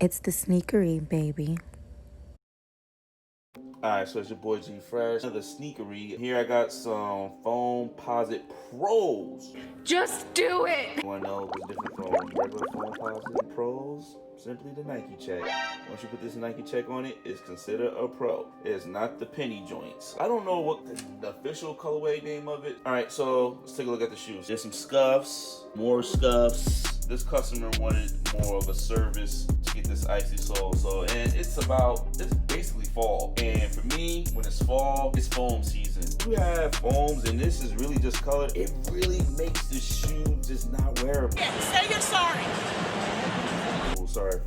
It's the sneakery, baby. Alright, so it's your boy G.Phresh, the sneakery. Here I got some Foamposite Pros. Just do it! You wanna know what's different from regular Foamposite Pros? Simply the Nike check. Once you put this Nike check on it, it's considered a pro. It's not the penny joints. I don't know what the official colorway name of it. Alright, so let's take a look at the shoes. There's some scuffs, more scuffs. This customer wanted more of a service to get this icy sole. And it's basically fall. And for me, when it's fall, it's foam season. You have foams and this is really just color. It really makes the shoe just not wearable. Yeah, say you're sorry. Oh, sorry.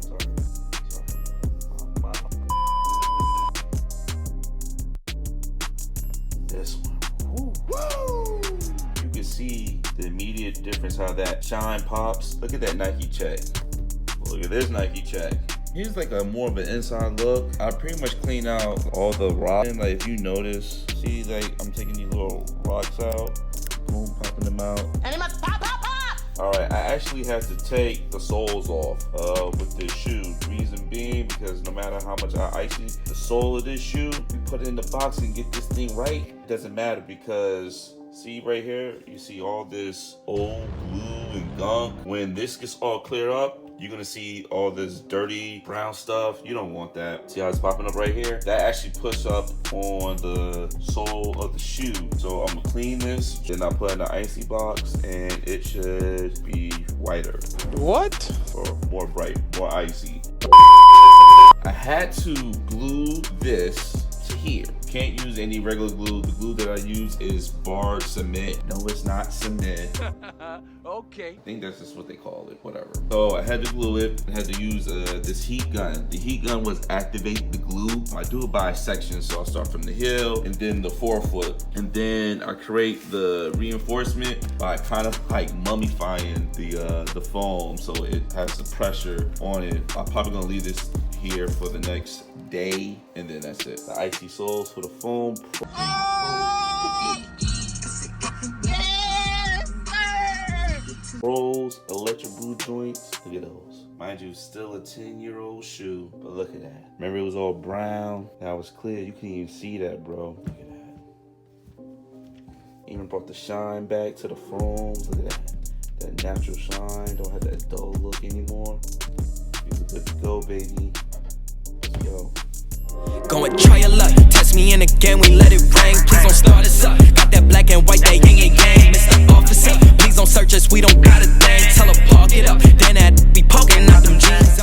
This one. Woo! You can see the immediate difference how that shine pops. Look at that Nike check. Look at this Nike check. Here's like a more of an inside look. I pretty much clean out all the rocks. And like if you notice, see like I'm taking these little rocks out, boom, popping them out. And it must pop, pop, pop! Alright, I actually had to take the soles off with this shoe. Reason being, because no matter how much I icy the sole of this shoe, we put it in the box and get this thing right, it doesn't matter because see right here, you see all this old glue and gunk. When this gets all cleared up, you're gonna see all this dirty brown stuff. You don't want that. See how it's popping up right here? That actually puts up on the sole of the shoe. So I'm gonna clean this, then I put in the icy box, and it should be whiter. What? Or more bright, more icy. I had to glue this to here. Can't use any regular glue. The glue that I use is barred cement. No, it's not cement. Okay. I think that's just what they call it, whatever. So I had to glue it. I had to use this heat gun. The heat gun was activate the glue. I do it by section, so I'll start from the heel and then the forefoot. And then I create the reinforcement by kind of like mummifying the foam so it has the pressure on it. I'm probably gonna leave this here for the next day, and then that's it. The icy soles for the foam. Pros, electric boot joints. Look at those. Mind you, still a 10-year-old shoe, but look at that. Remember it was all brown? Now it's clear. You can't even see that, bro. Look at that. Even brought the shine back to the foams. Look at that. That natural shine. Don't have that dull look anymore. You're good to go, baby. Let's go. Go and try your luck. Test me in again, we let it rain. Please don't start us up. Got that black and white, that yin and yang. Mr. Officer, please don't search us, we don't got a thing. Tell her park it up, then that be poking out them jeans.